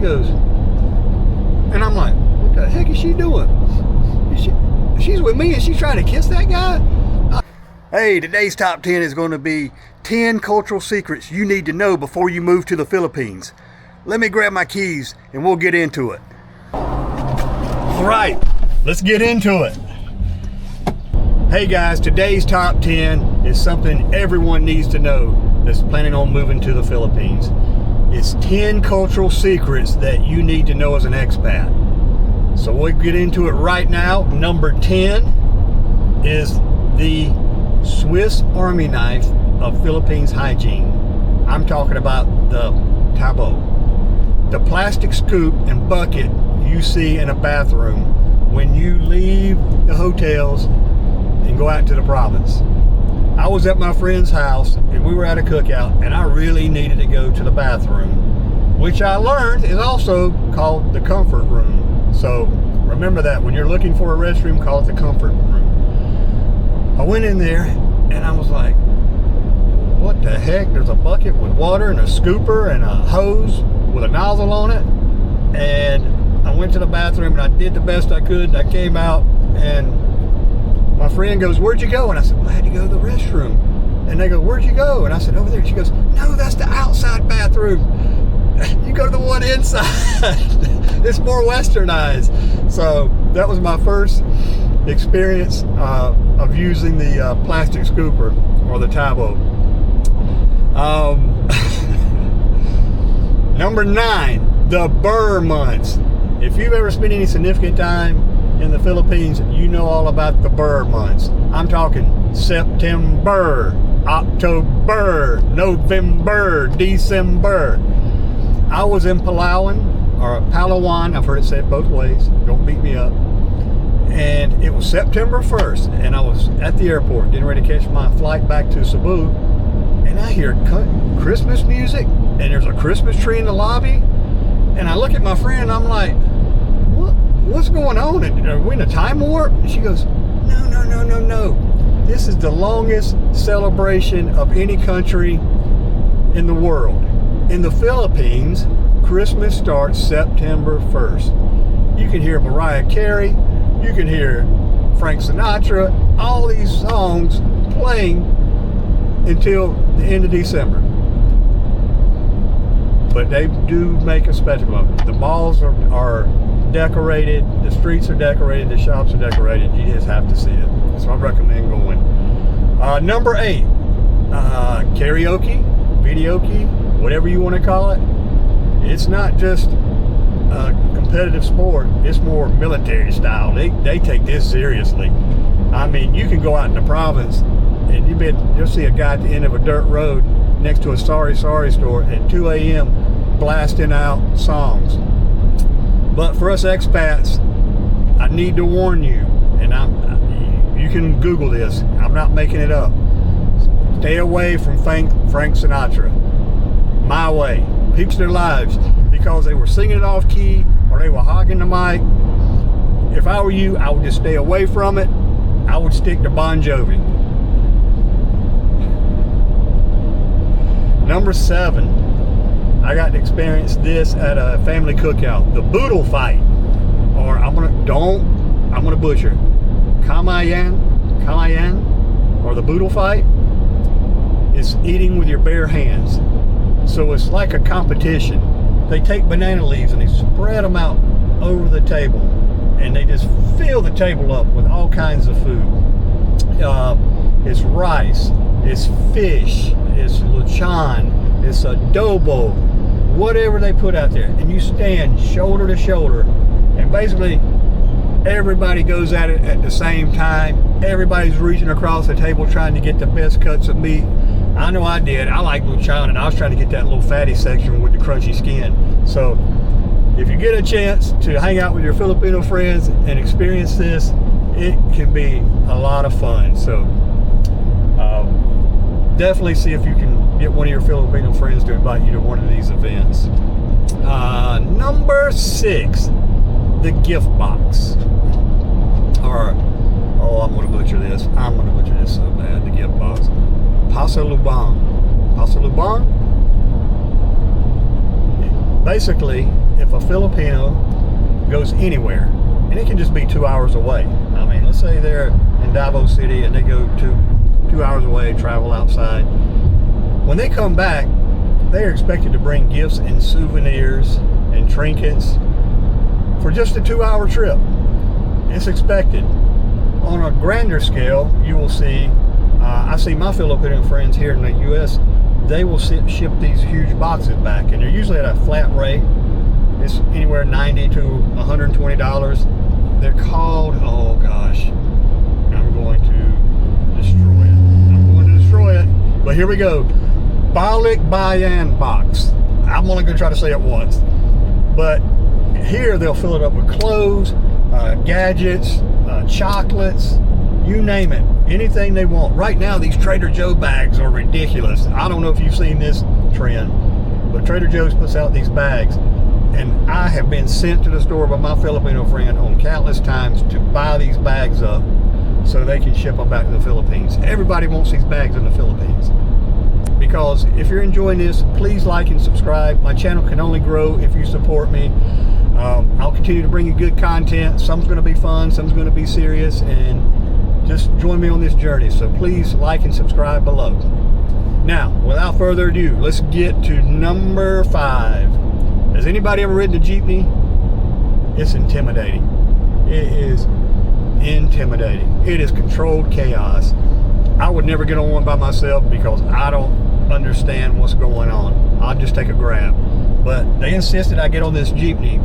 goes, and I'm like, what the heck is she doing? She's with me and she's trying to kiss that guy? Hey, today's top 10 is going to be 10 cultural secrets you need to know before you move to the Philippines. Let me grab my keys and we'll get into it. All right, let's get into it. Hey guys, today's top 10 is something everyone needs to know that's planning on moving to the Philippines. It's 10 cultural secrets that you need to know as an expat. So we'll get into it right now. Number 10 is the Swiss Army knife of Philippines hygiene. I'm talking about the tabo. The plastic scoop and bucket you see in a bathroom when you leave the hotels and go out to the province. I was at my friend's house and we were at a cookout and I really needed to go to the bathroom, which I learned is also called the comfort room. So remember that when you're looking for a restroom, call it the comfort room. I went in there and I was like, what the heck? There's a bucket with water and a scooper and a hose with a nozzle on it. And I went to the bathroom and I did the best I could and I came out and my friend goes, where'd you go? And I said, well, I had to go to the restroom. And they go, where'd you go? And I said, over there. And she goes, no, that's the outside bathroom. You go to the one inside. It's more westernized. So that was my first experience of using the plastic scooper or the tabo. Number 9, the burr months. If you've ever spent any significant time in the Philippines, you know all about the burr months. I'm talking September, October, November, December. I was in Palawan, I've heard it said both ways, don't beat me up. And it was September 1st, and I was at the airport getting ready to catch my flight back to Cebu, and I hear Christmas music, and there's a Christmas tree in the lobby, and I look at my friend, and I'm like, what's going on? Are we in a time warp? And she goes, no. This is the longest celebration of any country in the world. In the Philippines, Christmas starts September 1st. You can hear Mariah Carey, you can hear Frank Sinatra, all these songs playing until the end of December. But they do make a spectacle of it. The malls are decorated, the streets are decorated, the shops are decorated. You just have to see it. So I recommend going. Number 8, karaoke, videoke, whatever you want to call it. It's not just a competitive sport, it's more military style. They take this seriously. I mean, you can go out in the province and you'll see a guy at the end of a dirt road next to a sorry store at 2 a.m. blasting out songs. But for us expats, I need to warn you, and you can Google this, I'm not making it up. Stay away from Frank Sinatra. My Way. Peeps their lives because they were singing it off key or they were hogging the mic. If I were you, I would just stay away from it. I would stick to Bon Jovi. Number 7, I got to experience this at a family cookout. The boodle fight, or I'm gonna butcher it. Kamayan, or the boodle fight. Is eating with your bare hands. So it's like a competition. They take banana leaves and they spread them out over the table, and they just fill the table up with all kinds of food. It's rice, it's fish, it's luchan, it's adobo, whatever they put out there, and you stand shoulder to shoulder, and basically everybody goes at it at the same time. Everybody's reaching across the table trying to get the best cuts of meat. I know I did. I like luchan, and I was trying to get that little fatty section with the crunchy skin. So if you get a chance to hang out with your Filipino friends and experience this, it can be a lot of fun. So definitely see if you can get one of your Filipino friends to invite you to one of these events. Number 6, the gift box. Or, I'm going to butcher this. I'm going to butcher this so bad. The gift box. Pasalubong. Pasalubong? Basically, if a Filipino goes anywhere, and it can just be 2 hours away. I mean, let's say they're in Davao City and they go 2 hours away, travel outside. When they come back, they are expected to bring gifts and souvenirs and trinkets for just a 2-hour trip. It's expected. On a grander scale, you will see, I see my Filipino friends here in the U.S., they will ship these huge boxes back, and they're usually at a flat rate. It's anywhere $90 to $120. They're called, oh gosh, I'm going to destroy it. I'm going to destroy it. But here we go. Balikbayan box. I'm only going to try to say it once. But here they'll fill it up with clothes, gadgets, chocolates, you name it, anything they want. Right now these Trader Joe bags are ridiculous. I don't know if you've seen this trend, but Trader Joe's puts out these bags, and I have been sent to the store by my Filipino friend on countless times to buy these bags up so they can ship them back to the Philippines. Everybody wants these bags in the Philippines. Because if you're enjoying this, please like and subscribe. My channel can only grow if you support me. I'll continue to bring you good content. Some's going to be fun, some's going to be serious, and just join me on this journey. So please like and subscribe below. Now, without further ado, let's get to number 5. Has anybody ever ridden a jeepney? It's intimidating. It is intimidating. It is controlled chaos. I would never get on one by myself because I don't understand what's going on. I'll just take a grab. But they insisted I get on this jeepney,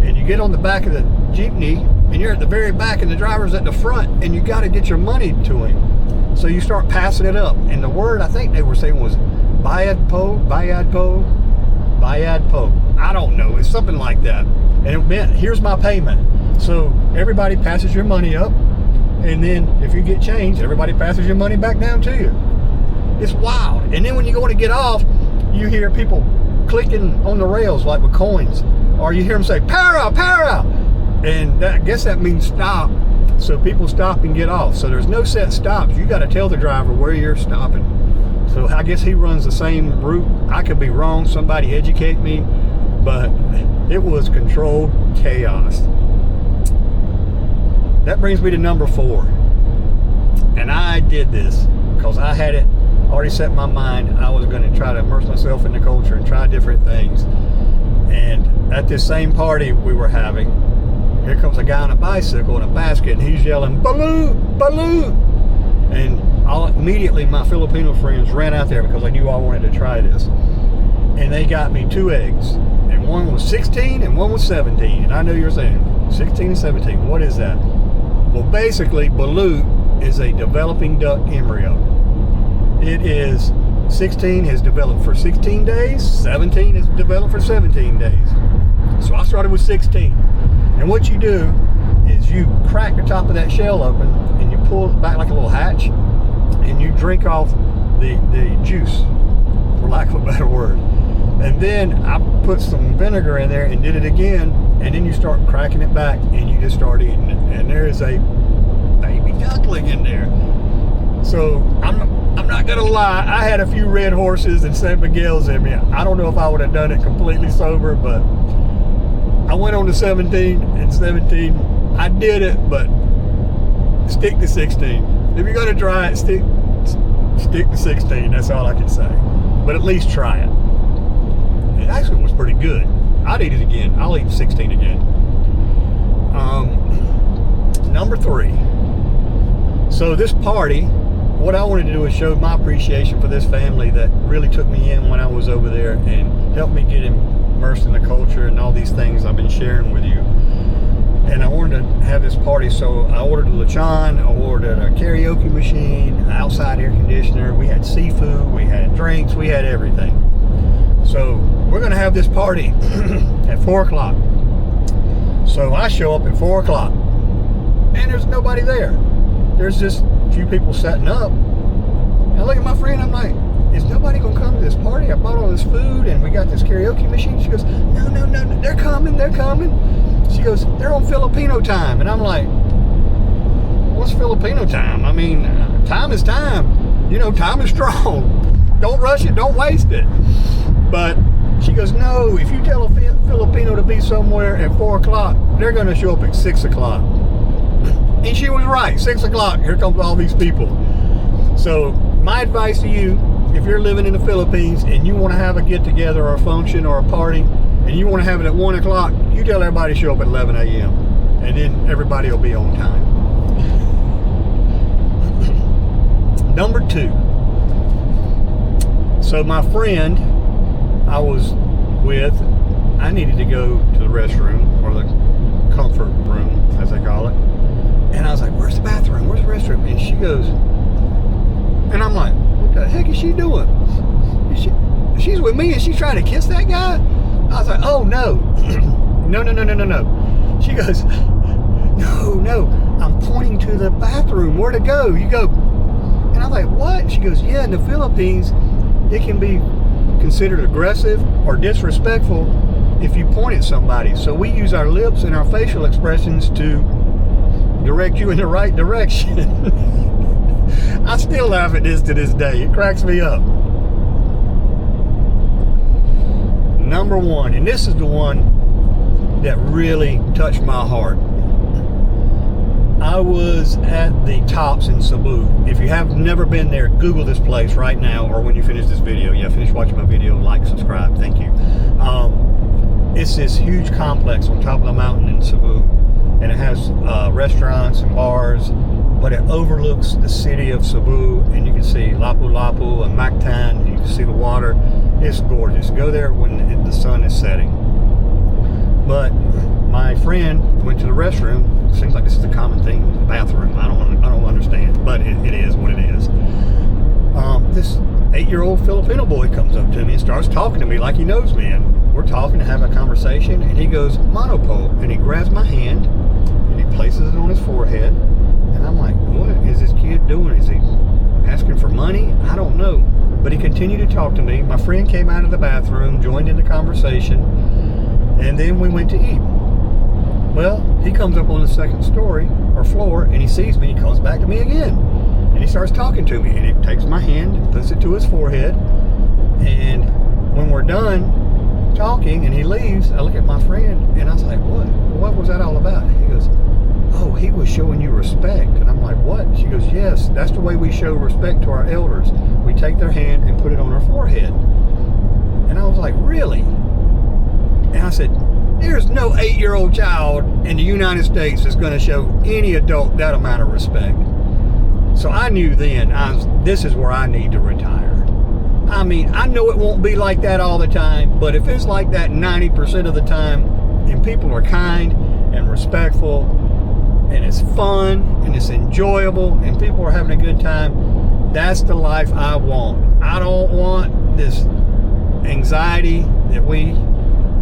and you get on the back of the jeepney and you're at the very back and the driver's at the front, and you got to get your money to him. So you start passing it up, and the word I think they were saying was bayad po. I don't know, it's something like that. And it meant, here's my payment. So everybody passes your money up, and then if you get change, everybody passes your money back down to you. It's wild. And then when you go to get off, you hear people clicking on the rails like with coins, or you hear them say para, and I guess that means stop. So people stop and get off. So there's no set stops. You got to tell the driver where you're stopping. So I guess he runs the same route. I could be wrong, somebody educate me, but it was controlled chaos. That brings me to number 4. And I did this because I had it already set in my mind. I was going to try to immerse myself in the culture and try different things. And at this same party we were having, here comes a guy on a bicycle and a basket, and he's yelling, balut, balut. And immediately my Filipino friends ran out there because they knew I wanted to try this. And they got me 2 eggs. And one was 16 and one was 17. And I know you're saying, 16 and 17, what is that? Well, basically, balut is a developing duck embryo. It is 16 has developed for 16 days, 17 has developed for 17 days. So I started with 16. And what you do is you crack the top of that shell open and you pull it back like a little hatch, and you drink off the juice, for lack of a better word. And then I put some vinegar in there and did it again, and then you start cracking it back and you just start eating it. And there is a baby duckling in there. So I'm not gonna lie, I had a few Red Horses and San Miguel's in me. I don't know if I would have done it completely sober, but I went on to 17 and 17. I did it, but stick to 16. If you're gonna try it, stick to 16. That's all I can say. But at least try it. It actually was pretty good. I'd eat it again. I'll eat 16 again. Number 3. So this party, what I wanted to do is show my appreciation for this family that really took me in when I was over there and helped me get immersed in the culture and all these things I've been sharing with you. And I wanted to have this party, so I ordered a lechon, I ordered a karaoke machine, outside air conditioner, we had seafood, we had drinks, we had everything. So we're gonna have this party at 4 o'clock. So I show up at 4 o'clock and there's nobody there. There's just a few people setting up. And I look at my friend, I'm like, is nobody gonna come to this party? I bought all this food and we got this karaoke machine. She goes, no, they're coming. She goes, they're on Filipino time. And I'm like, what's Filipino time? I mean, time is time. You know, time is strong. Don't rush it, don't waste it. But she goes, know if you tell a Filipino to be somewhere at 4 o'clock, they're going to show up at 6 o'clock. And she was right. 6 o'clock, here comes all these people. So my advice to you, if you're living in the Philippines and you want to have a get-together or a function or a party, and you want to have it at 1 o'clock, you tell everybody to show up at 11 a.m. and then everybody will be on time. Number 2. So my friend I was with, I needed to go to the restroom, or the comfort room, as they call it. And I was like, where's the bathroom? Where's the restroom? And she goes, and I'm like, what the heck is she doing? She's with me and she's trying to kiss that guy? I was like, oh no. No. She goes, no, I'm pointing to the bathroom. Where to go? You go. And I'm like, what? She goes, yeah, in the Philippines, it can be considered aggressive or disrespectful if you point at somebody. So we use our lips and our facial expressions to direct you in the right direction. I still laugh at this to this day. It cracks me up. Number 1, and this is the one that really touched my heart. I was at the Tops in Cebu. If you have never been there, Google this place right now, or when you finish this video. Yeah, finish watching my video, like, subscribe, thank you. It's this huge complex on top of the mountain in Cebu, and it has restaurants and bars, but it overlooks the city of Cebu, and you can see Lapu-Lapu and Mactan, and you can see the water. It's gorgeous. Go there when the sun is setting. But my friend went to the restroom. Seems like this is a common thing, the bathroom. I don't understand, but it is what it is. This 8-year-old Filipino boy comes up to me and starts talking to me like he knows me, and we're talking and having a conversation, and he goes, "Manopo," and he grabs my hand and he places it on his forehead, and I'm like, what is this kid doing? Is he asking for money? I don't know. But he continued to talk to me. My friend came out of the bathroom, joined in the conversation, and then we went to eat. Well, he comes up on the second story or floor, and he sees me. He comes back to me again, and he starts talking to me, and he takes my hand and puts it to his forehead. And when we're done talking and he leaves, I look at my friend and I was like, what was that all about? He goes, oh, he was showing you respect. And I'm like, what? She goes, yes, that's the way we show respect to our elders. We take their hand and put it on our forehead. And I was like, really? And I said, there's no 8-year-old child in the United States that's going to show any adult that amount of respect. So I knew then, this is where I need to retire. I mean, I know it won't be like that all the time, but if it's like that 90% of the time, and people are kind and respectful, and it's fun, and it's enjoyable, and people are having a good time, that's the life I want. I don't want this anxiety that we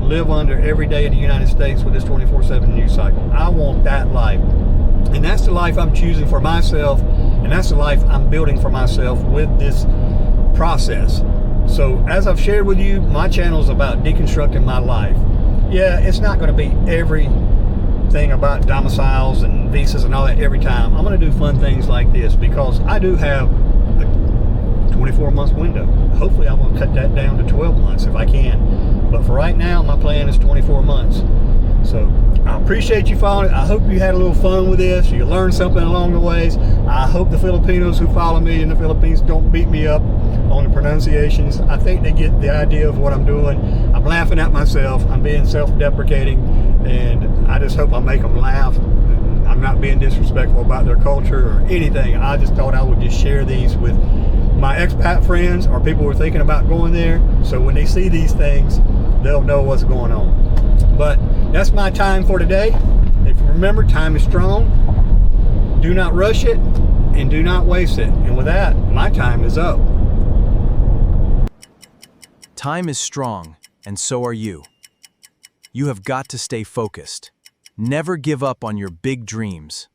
live under every day in the United States with this 24/7 news cycle. I want that life. And that's the life I'm choosing for myself, and that's the life I'm building for myself with this process. So as I've shared with you, my channel is about deconstructing my life. Yeah, it's not going to be everything about domiciles and visas and all that every time. I'm going to do fun things like this because I do have a 24-month window. Hopefully I'm going to cut that down to 12 months if I can. But for right now, my plan is 24 months. So I appreciate you following it. I hope you had a little fun with this. You learned something along the ways. I hope the Filipinos who follow me in the Philippines don't beat me up on the pronunciations. I think they get the idea of what I'm doing. I'm laughing at myself. I'm being self-deprecating, and I just hope I make them laugh. I'm not being disrespectful about their culture or anything. I just thought I would just share these with my expat friends or people who are thinking about going there, so when they see these things, they'll know what's going on. But that's my time for today. If you remember, time is strong. Do not rush it and do not waste it. And with that, my time is up. Time is strong, and so are you. You have got to stay focused. Never give up on your big dreams.